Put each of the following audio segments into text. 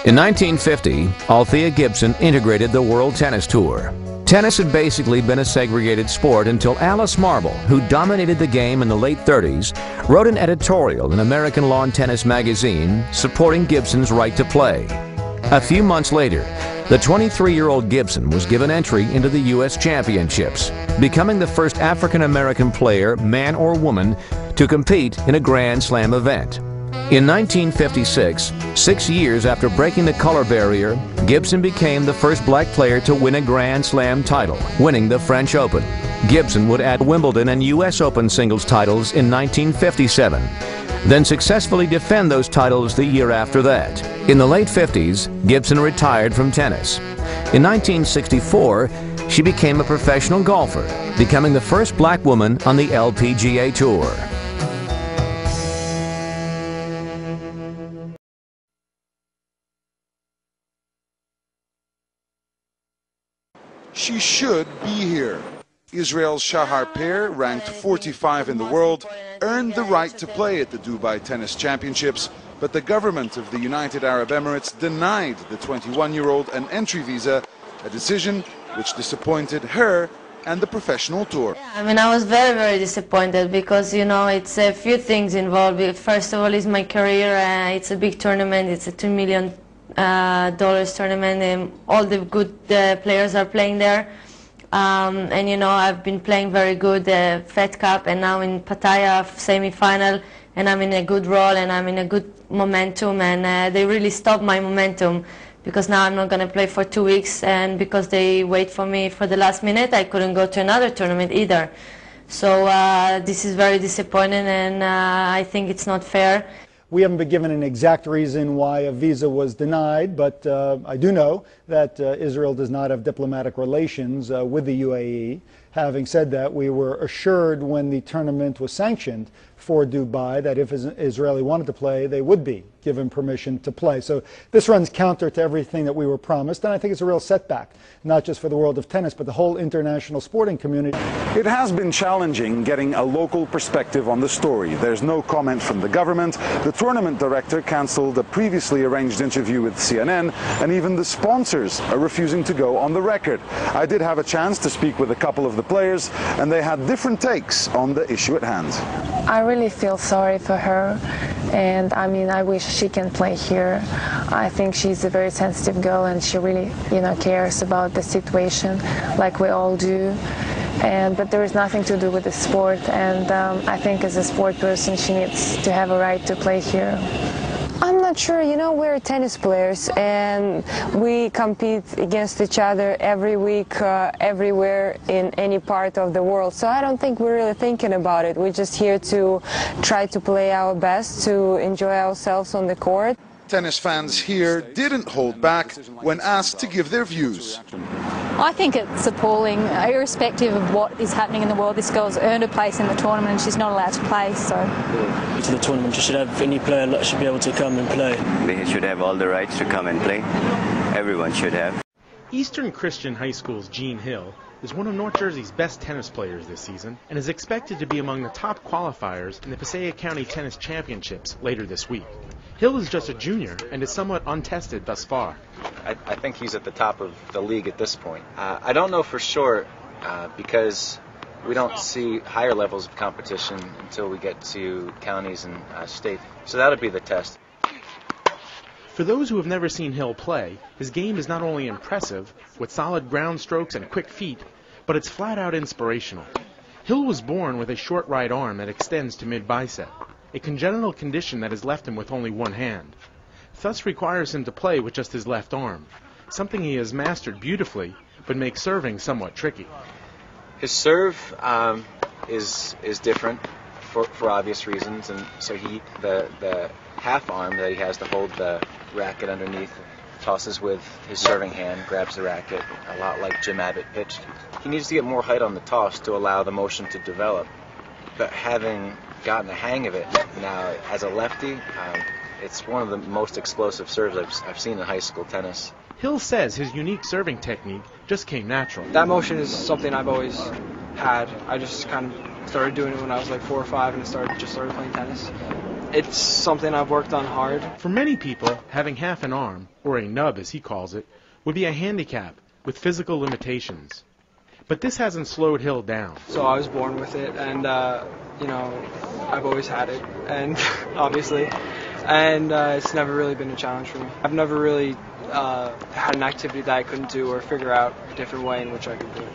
In 1950, Althea Gibson integrated the World Tennis Tour. Tennis had basically been a segregated sport until Alice Marble, who dominated the game in the late 30s, wrote an editorial in American Lawn Tennis magazine supporting Gibson's right to play. A few months later, the 23-year-old Gibson was given entry into the U.S. Championships, becoming the first African-American player, man or woman, to compete in a Grand Slam event. In 1956, 6 years after breaking the color barrier, Gibson became the first black player to win a Grand Slam title, winning the French Open. Gibson would add Wimbledon and U.S. Open singles titles in 1957, then successfully defend those titles the year after that. In the late 50s, Gibson retired from tennis. In 1964, she became a professional golfer, becoming the first black woman on the LPGA Tour. She should be here. Israel's Shahar pair, ranked 45 in the world, earned the right to play at the Dubai Tennis Championships, but the government of the United Arab Emirates denied the 21-year-old an entry visa, a decision which disappointed her and the professional tour. I mean, I was very, very disappointed because, you know, it's a few things involved. First of all, it's my career. It's a big tournament. It's a $2 million tournament, and all the good players are playing there. And you know, I've been playing very good Fed Cup, and now in Pattaya semi-final, and I'm in a good role and I'm in a good momentum, and they really stopped my momentum because now I'm not going to play for 2 weeks, and because they wait for me for the last minute, I couldn't go to another tournament either. So this is very disappointing, and I think it's not fair. We haven't been given an exact reason why a visa was denied, but I do know that Israel does not have diplomatic relations with the UAE. Having said that, we were assured when the tournament was sanctioned for Dubai that if Israeli wanted to play, they would be given permission to play. So this runs counter to everything that we were promised, and I think it's a real setback, not just for the world of tennis, but the whole international sporting community. It has been challenging getting a local perspective on the story. There's no comment from the government. The tournament director cancelled a previously arranged interview with CNN, and even the sponsors are refusing to go on the record. I did have a chance to speak with a couple of the players, and they had different takes on the issue at hand. I really feel sorry for her, and I mean, I wish she can play here. I think she's a very sensitive girl, and she really, you know, cares about the situation like we all do. But there is nothing to do with the sport, and I think as a sport person she needs to have a right to play here. I'm not sure. You know, we're tennis players and we compete against each other every week, everywhere in any part of the world. So I don't think we're really thinking about it. We're just here to try to play our best, to enjoy ourselves on the court. Tennis fans here didn't hold back when asked to give their views. I think it's appalling. Irrespective of what is happening in the world, this girl's earned a place in the tournament and she's not allowed to play. So, to the tournament, you should have any player should be able to come and play. They should have all the rights to come and play. Everyone should have. Eastern Christian High School's Gene Hill is one of North Jersey's best tennis players this season and is expected to be among the top qualifiers in the Passaic County Tennis Championships later this week. Hill is just a junior and is somewhat untested thus far. I think he's at the top of the league at this point. I don't know for sure because we don't see higher levels of competition until we get to counties and state. So that'll be the test. For those who have never seen Hill play, his game is not only impressive, with solid ground strokes and quick feet, but it's flat-out inspirational. Hill was born with a short right arm that extends to mid-bicep, a congenital condition that has left him with only one hand. Thus requires him to play with just his left arm, something he has mastered beautifully, but makes serving somewhat tricky. His serve is different for obvious reasons, and so the half arm that he has to hold the racket underneath tosses with his serving hand, grabs the racket, a lot like Jim Abbott pitched. He needs to get more height on the toss to allow the motion to develop, but having gotten the hang of it now as a lefty, it's one of the most explosive serves I've seen in high school tennis. Hill says his unique serving technique just came natural. That motion is something I've always had. I just kind of started doing it when I was like 4 or 5 and started playing tennis. it's something I've worked on hard. For many people, having half an arm, or a nub as he calls it, would be a handicap with physical limitations. But this hasn't slowed Hill down. So I was born with it, and you know, I've always had it, and obviously, and it's never really been a challenge for me. I've never really had an activity that I couldn't do or figure out a different way in which I could do it.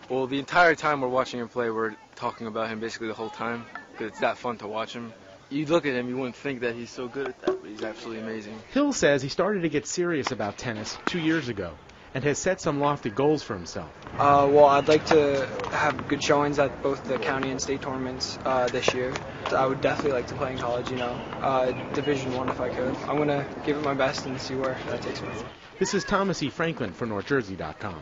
Well, the entire time we're watching him play, we're talking about him basically the whole time, because it's that fun to watch him. You look at him, you wouldn't think that he's so good at that, but he's absolutely amazing. Hill says he started to get serious about tennis 2 years ago and has set some lofty goals for himself. Well, I'd like to have good showings at both the county and state tournaments this year. I would definitely like to play in college, you know, Division I if I could. I'm going to give it my best and see where that takes me. This is Thomas E. Franklin for NorthJersey.com.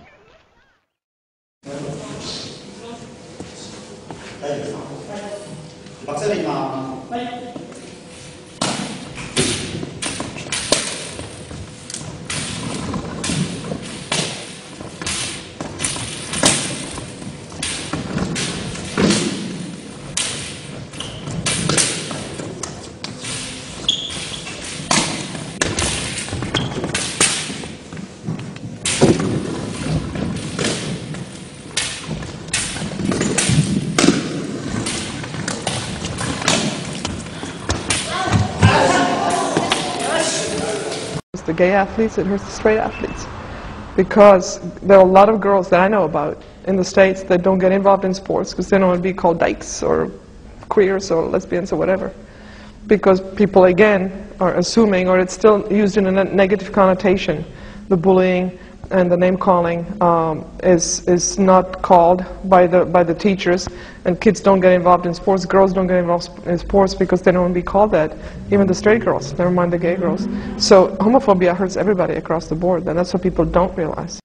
The gay athletes, it hurts the straight athletes, because there are a lot of girls that I know about in the States that don't get involved in sports because they don't want to be called dykes or queers or lesbians or whatever, because people again are assuming, or it's still used in a negative connotation. The bullying and the name calling is not called by the teachers, and kids don't get involved in sports. Girls don't get involved in sports because they don't want to be called that. Even the straight girls, never mind the gay girls. So homophobia hurts everybody across the board, and that's what people don't realize.